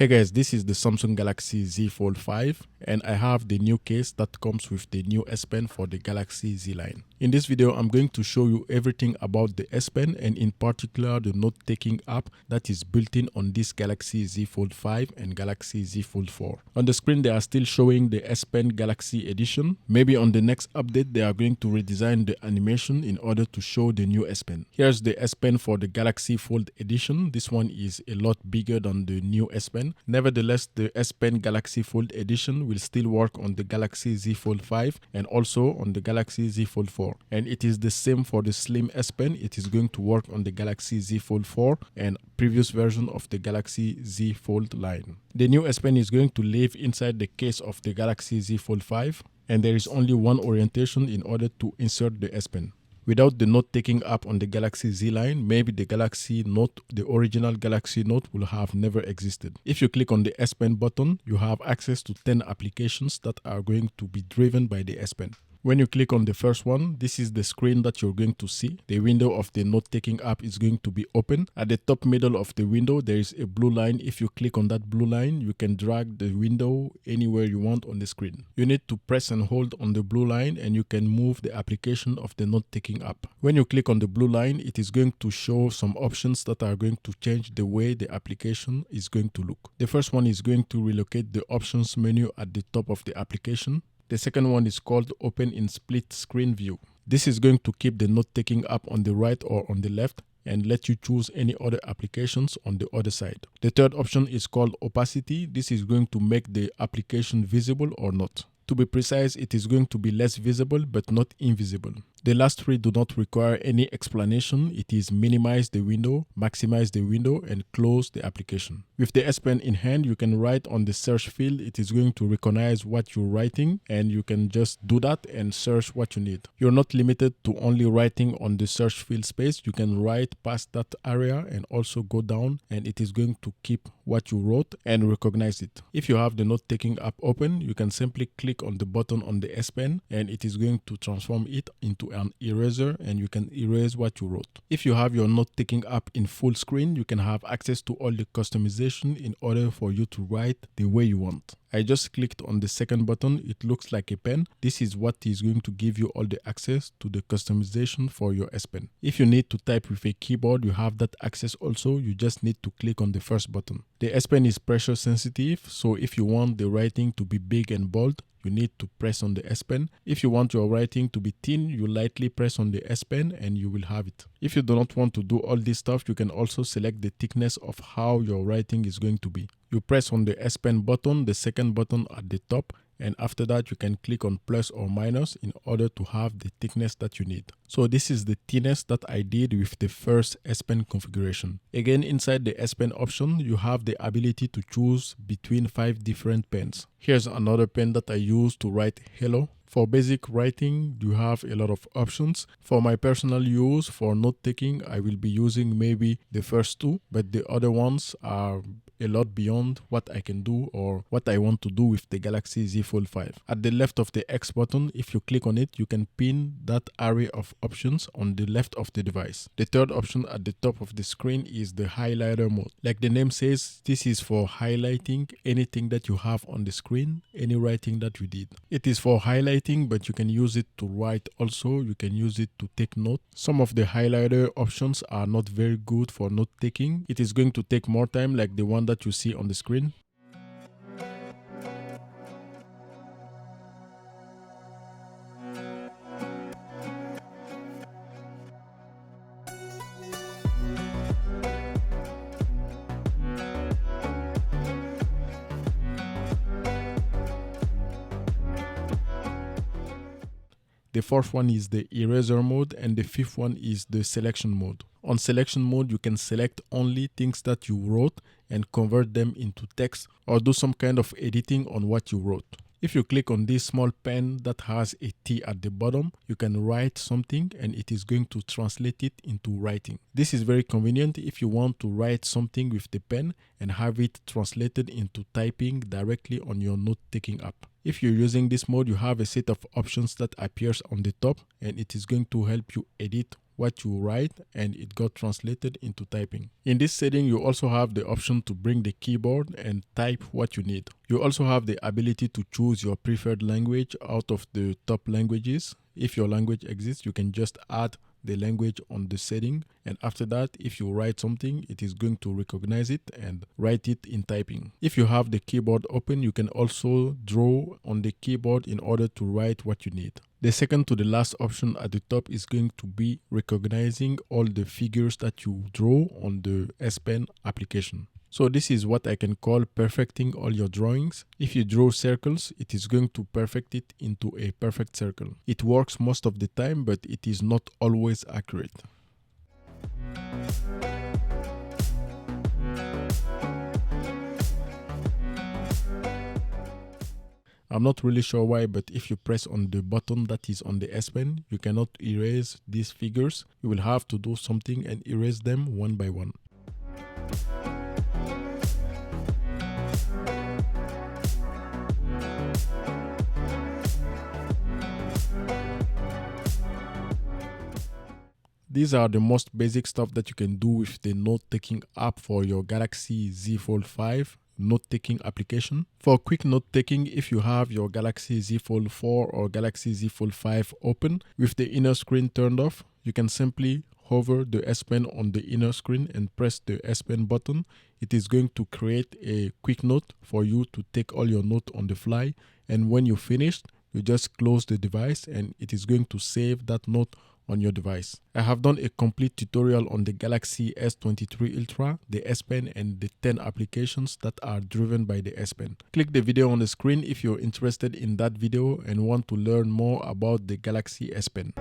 Hey guys, this is the Samsung Galaxy Z Fold 5 and I have the new case that comes with the new S Pen for the Galaxy Z line. In this video, I'm going to show you everything about the S Pen and in particular the note-taking app that is built in on this Galaxy Z Fold 5 and Galaxy Z Fold 4. On the screen, they are still showing the S Pen Galaxy Edition. Maybe on the next update, they are going to redesign the animation in order to show the new S Pen. Here's the S Pen for the Galaxy Fold Edition. This one is a lot bigger than the new S Pen. Nevertheless, the S Pen Galaxy Fold Edition will still work on the Galaxy Z Fold 5 and also on the Galaxy Z Fold 4. And it is the same for the Slim S Pen. It is going to work on the Galaxy Z Fold 4 and previous version of the Galaxy Z Fold line. The new S Pen is going to live inside the case of the Galaxy Z Fold 5 and there is only one orientation in order to insert the S Pen. Without the note-taking app on the Galaxy Z line, maybe the Galaxy Note, the original Galaxy Note, will have never existed. If you click on the S Pen button, you have access to 10 applications that are going to be driven by the S Pen. When you click on the first one, this is the screen that you're going to see. The window of the note-taking app is going to be open. At the top middle of the window, there is a blue line. If you click on that blue line, you can drag the window anywhere you want on the screen. You need to press and hold on the blue line and you can move the application of the note-taking app. When you click on the blue line, it is going to show some options that are going to change the way the application is going to look. The first one is going to relocate the options menu at the top of the application. The second one is called Open in Split Screen View. This is going to keep the note-taking app on the right or on the left and let you choose any other applications on the other side. The third option is called Opacity. This is going to make the application visible or not. To be precise, it is going to be less visible but not invisible. The last three do not require any explanation. It is minimize the window, maximize the window, and close the application. With the S Pen in hand, you can write on the search field. It is going to recognize what you're writing and you can just do that and search what you need. You're not limited to only writing on the search field space. You can write past that area and also go down and it is going to keep what you wrote and recognize it. If you have the note-taking app open, you can simply click on the button on the S Pen and it is going to transform it into an eraser and you can erase what you wrote. If you have your note-taking app in full screen, you can have access to all the customization in order for you to write the way you want. I just clicked on the second button. It looks like a pen. This is what is going to give you all the access to the customization for your S Pen. If you need to type with a keyboard, you have that access also. You just need to click on the first button. The S Pen is pressure sensitive, so if you want the writing to be big and bold, you need to press on the S Pen. If you want your writing to be thin, you lightly press on the S Pen and you will have it. If you do not want to do all this stuff, you can also select the thickness of how your writing is going to be. You press on the S Pen button, the second button at the top, and after that you can click on plus or minus in order to have the thickness that you need. So this is the thinness that I did with the first S Pen configuration. Again, inside the S Pen option, you have the ability to choose between 5 different pens. Here's another pen that I use to write hello. For basic writing, you have a lot of options. For my personal use, for note-taking, I will be using maybe the first two, but the other ones are a lot beyond what I can do or what I want to do with the Galaxy Z Fold 5. At the left of the X button, if you click on it, you can pin that array of options on the left of the device. The third option at the top of the screen is the highlighter mode. Like the name says, this is for highlighting anything that you have on the screen, any writing that you did. It is for highlighting, but you can use it to write also. You can use it to take note. Some of the highlighter options are not very good for note taking. It is going to take more time, like the one that you see on the screen. The fourth one is the eraser mode and the fifth one is the selection mode. On selection mode, you can select only things that you wrote and convert them into text or do some kind of editing on what you wrote. If you click on this small pen that has a T at the bottom, you can write something and it is going to translate it into writing. This is very convenient if you want to write something with the pen and have it translated into typing directly on your note-taking app. If you're using this mode, you have a set of options that appears on the top and it is going to help you edit what you write and it got translated into typing. In this setting, you also have the option to bring the keyboard and type what you need. You also have the ability to choose your preferred language out of the top languages. If your language exists, you can just add the language on the setting, and after that, if you write something, it is going to recognize it and write it in typing. If you have the keyboard open, you can also draw on the keyboard in order to write what you need. The second to the last option at the top is going to be recognizing all the figures that you draw on the S Pen application. So this is what I can call perfecting all your drawings. If you draw circles, it is going to perfect it into a perfect circle. It works most of the time, but it is not always accurate. I'm not really sure why, but if you press on the button that is on the S Pen, you cannot erase these figures. You will have to do something and erase them one by one. These are the most basic stuff that you can do with the note-taking app for your Galaxy Z Fold 5 note-taking application. For quick note-taking, if you have your Galaxy Z Fold 4 or Galaxy Z Fold 5 open with the inner screen turned off, you can simply hover the S Pen on the inner screen and press the S Pen button. It is going to create a quick note for you to take all your notes on the fly, and when you're finished, you just close the device and it is going to save that note on your device. I have done a complete tutorial on the Galaxy S23 Ultra, the S Pen, and the 10 applications that are driven by the S Pen. Click the video on the screen if you're interested in that video and want to learn more about the Galaxy S Pen.